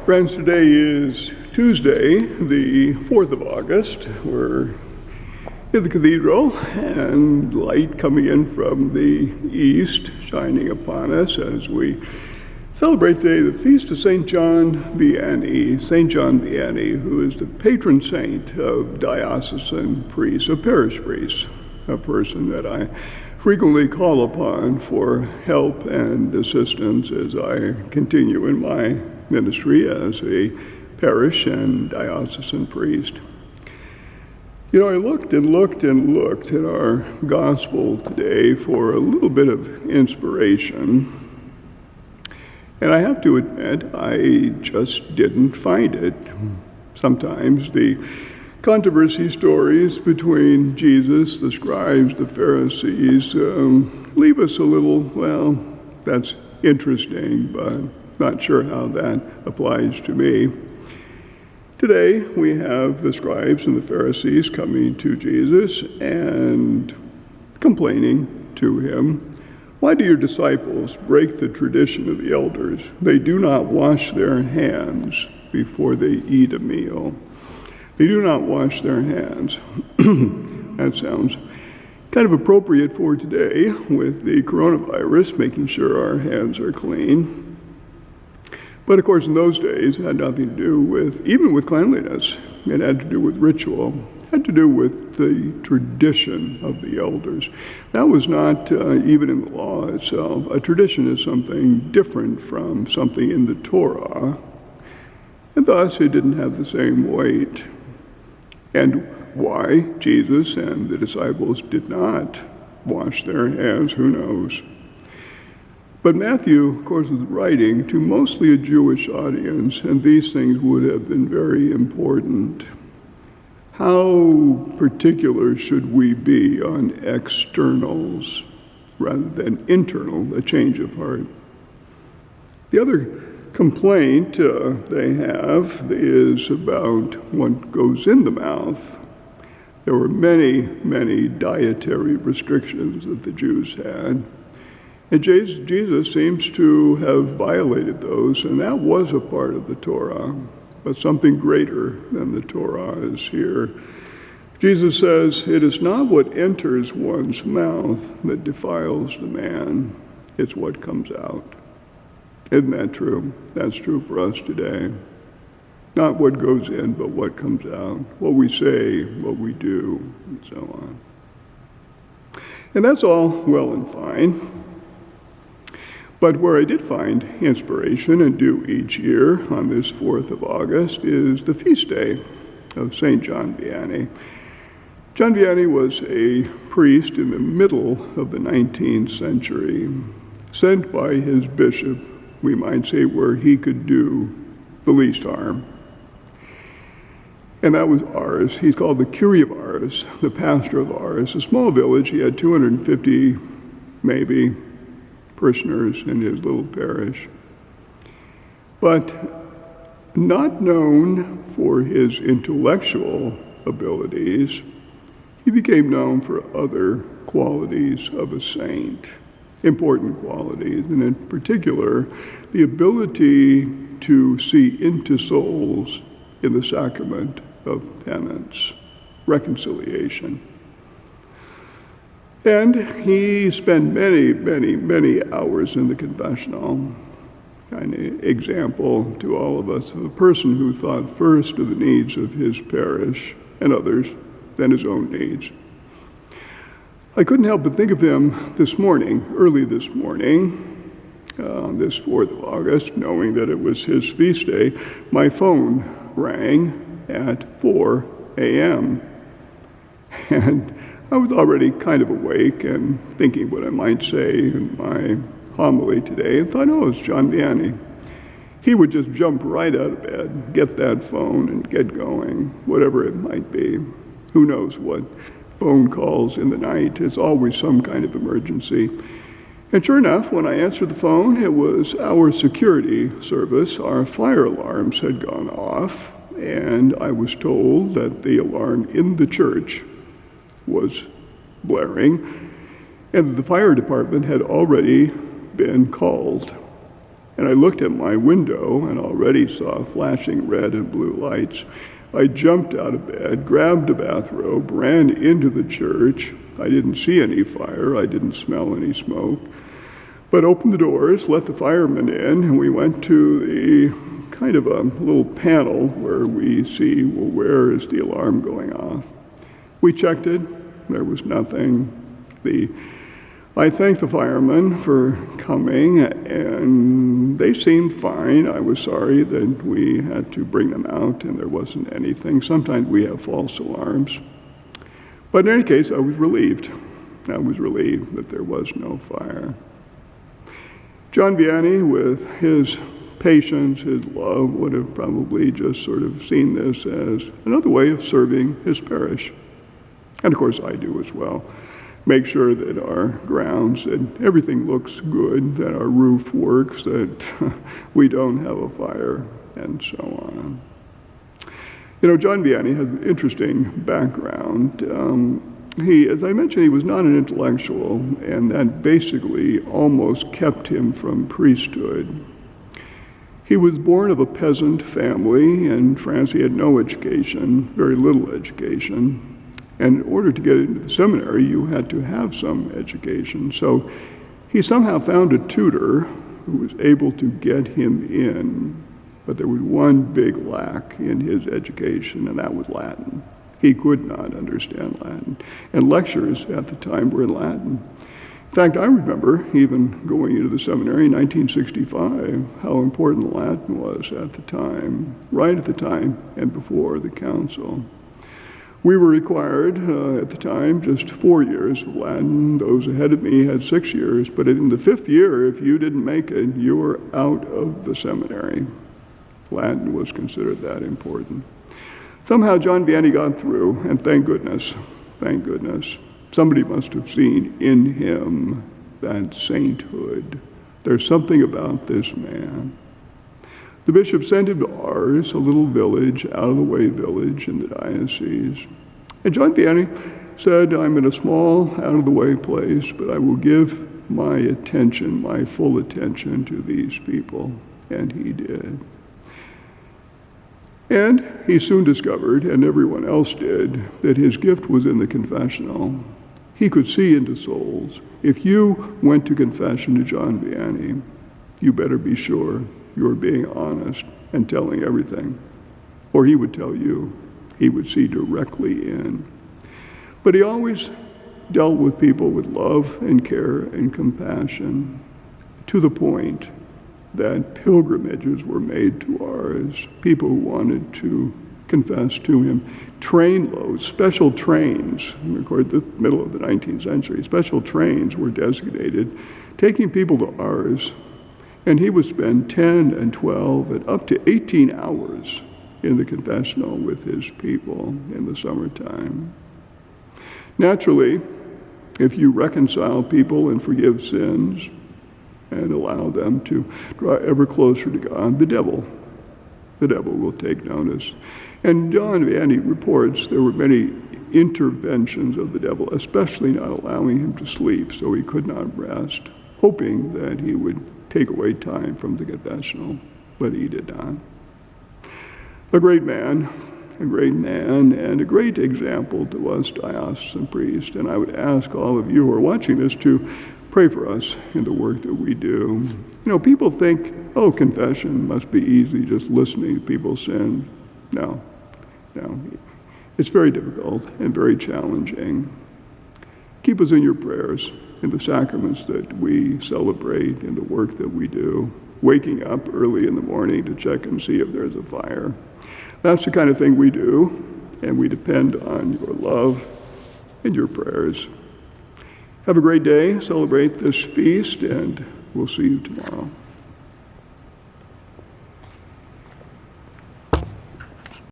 Friends, today is Tuesday, the 4th of August. We're in the cathedral, and light coming in from the east, shining upon us as we celebrate today the feast of St. John Vianney. St. John Vianney, who is the patron saint of diocesan priests, of parish priests, a person that I frequently call upon for help and assistance as I continue in my ministry as a parish and diocesan priest. You know, I looked in our gospel today for a little bit of inspiration, and I have to admit, I just didn't find it. Sometimes the controversy stories between Jesus, the scribes, the Pharisees, leave us a little, well, that's interesting, but not sure how that applies to me. Today, we have the scribes and the Pharisees coming to Jesus and complaining to him. Why do your disciples break the tradition of the elders? They do not wash their hands before they eat a meal. They do not wash their hands. That sounds kind of appropriate for today with the coronavirus, making sure our hands are clean. But of course, in those days, it had nothing to do with, even with cleanliness. It had to do with ritual. It had to do with the tradition of the elders. That was not even in the law itself. A tradition is something different from something in the Torah, and thus it didn't have the same weight. And why Jesus and the disciples did not wash their hands, who knows? But Matthew, of course, is writing to mostly a Jewish audience, and these things would have been very important. How particular should we be on externals rather than internal, a change of heart? The other complaint they have is about what goes in the mouth. There were many dietary restrictions that the Jews had. And Jesus seems to have violated those, and that was a part of the Torah, but something greater than the Torah is here. Jesus says, "It is not what enters one's mouth that defiles the man, it's what comes out." Isn't that true? That's true for us today. Not what goes in, but what comes out, what we say, what we do, and so on. And that's all well and fine. But where I did find inspiration and do each year on this 4th of August is the feast day of St. John Vianney. John Vianney was a priest in the middle of the 19th century, sent by his bishop, we might say, where he could do the least harm. And that was Ars. He's called the Curé of Ars, the pastor of Ars, a small village. He had 250, maybe, parishioners in his little parish. But not known for his intellectual abilities, he became known for other qualities of a saint, important qualities, and in particular, the ability to see into souls in the sacrament of penance, reconciliation. And he spent many hours in the confessional. Kind of example to all of us of a person who thought first of the needs of his parish and others, then his own needs. I couldn't help but think of him this morning, early this morning, on this 4th of August, knowing that it was his feast day. My phone rang at 4 a.m. And I was already kind of awake and thinking what I might say in my homily today, and thought, oh, it's John Vianney. He would just jump right out of bed, get that phone, and get going, whatever it might be. Who knows what phone calls in the night. It's always some kind of emergency. And sure enough, when I answered the phone, it was our security service. Our fire alarms had gone off, and I was told that the alarm in the church was blaring, and the fire department had already been called. and I looked at my window and already saw flashing red and blue lights. I jumped out of bed, grabbed a bathrobe, ran into the church. I didn't see any fire. I didn't smell any smoke. But opened the doors, let the firemen in, and we went to the kind of a little panel where we see, well, where is the alarm going off? We checked it. There was nothing. I thanked the firemen for coming, and they seemed fine. I was sorry that we had to bring them out and there wasn't anything. Sometimes we have false alarms. But in any case, I was relieved. I was relieved that there was no fire. John Vianney, with his patience, his love, would have probably just sort of seen this as another way of serving his parish. And of course, I do as well. Make sure that our grounds, that everything looks good, that our roof works, that we don't have a fire, and so on. You know, John Vianney has an interesting background. As I mentioned, he was not an intellectual, and that basically almost kept him from priesthood. He was born of a peasant family in France. He had no education, very little education. And in order to get into the seminary, you had to have some education. So he somehow found a tutor who was able to get him in, but there was one big lack in his education, and that was Latin. He could not understand Latin, and lectures at the time were in Latin. In fact, I remember even going into the seminary in 1965, how important Latin was at the time, right at the time and before the council. We were required at the time just 4 years of Latin. Those ahead of me had 6 years, but in the 5th year, if you didn't make it, you were out of the seminary. Latin was considered that important. Somehow John Vianney got through, and thank goodness. Somebody must have seen in him that sainthood. There's something about this man. The bishop sent him to Ars, a little village, out-of-the-way village in the diocese. And John Vianney said, I'm in a small, out-of-the-way place, but I will give my attention, my full attention to these people. And he did. And he soon discovered, and everyone else did, that his gift was in the confessional. He could see into souls. If you went to confession to John Vianney, you better be sure you're being honest and telling everything. Or he would tell you. He would see directly in. But he always dealt with people with love and care and compassion, to the point that pilgrimages were made to Ars. People who wanted to confess to him. Trainloads, special trains, record the middle of the 19th century, special trains were designated, taking people to Ars. And he would spend 10 and 12 and up to 18 hours in the confessional with his people in the summertime. Naturally, if you reconcile people and forgive sins and allow them to draw ever closer to God, the devil will take notice. And John Vianney reports there were many interventions of the devil, especially not allowing him to sleep so he could not rest, hoping that he would take away time from the confessional, but he did not. A great man, and a great example to us diocesan priests. And I would ask all of you who are watching this to pray for us in the work that we do. You know, people think, oh, confession must be easy, just listening to people's sins. No. It's very difficult and very challenging. Keep us in your prayers, in the sacraments that we celebrate, in the work that we do, waking up early in the morning to check and see if there's a fire. That's the kind of thing we do, and we depend on your love and your prayers. Have a great day, celebrate this feast, and we'll see you tomorrow.